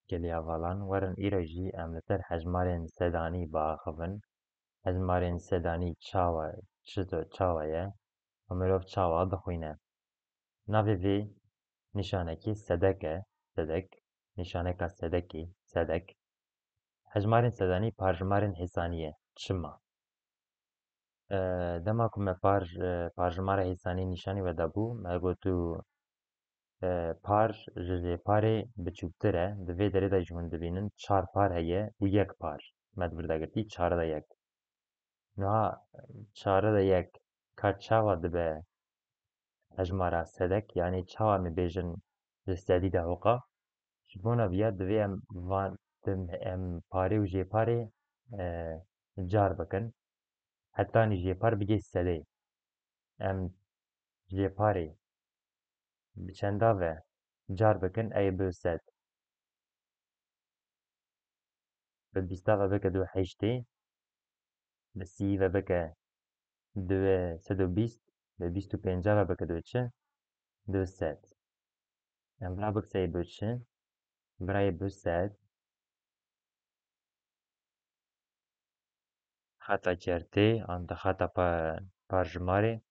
Gelê hevalan werin îro jî em li ser hejmarên sedanî biaxivin. Hejmarên sedanî çawa ye û mirov çawa dixwîne. Navê vê nîşanekî sedek e. Sedek, nîşaneka sedekê, sedek. Hejmarên sedanî parjimarên hêsanî ye. Çima? Dema ku me parjimara hêsanî nîşanî vedabû, me gotu par ji jêparê biçûktir e. Di vê derê de jî hûn dibînin çar par heye û yek par. Me di vir de girtî çarê de yek. Niha çarê de yek ka çawa dibe hejmara sedek yanî çawa em ê bêjin ji sedî de hoqa? Ji bo neviya divê em parê û jêparê car bikin. Hetanî jêpar bigê sedê. Em jêparê bi çenda ve car bikin ê bi sed. Bi bîsta ve bike du heştê. Bi sî ve bike sed û bîst. Bi bîst û pênca ve bike du çi? Du sed. Em vira bikiseyê bi çi? Birayê bi sed. Xeta kertê an di xeta parjimarê.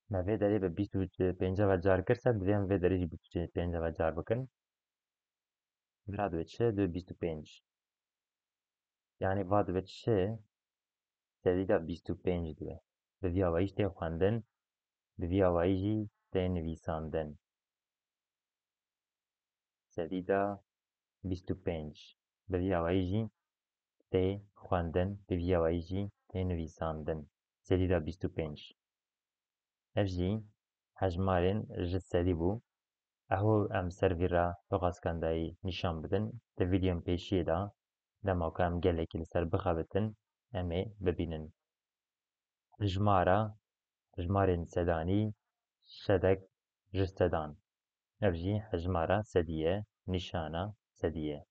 Me vê derê bi bîst û pênca ve car kir sed, divê em vê derê jî bîst û pênca ve car bikin. Vira dibe çi? Du bîst û pênc. Yani va dibe çi? Sedî da bîst û pênc dibe. Bi vî awayî jî tê xwendin, bi vî awayî jî tê nivîsandin. Sedî da bîst û pênc. Bi vî awayî jî tê xwendin, bi vî awayî jî tê nivîsandin. Sedî da bîst û pênc. Ev jî hejmarên ji sedî bû. Eho em ser vî re biqaskandayî nîşan bidin. Di vîdyoyên pêşiyê de dema ku em gelekî li ser bixebitin, em ê bibînin. Hejmarên sedanî sedek ji sedan. Ev jî hejmara sedî ye, nîşana sedî ye.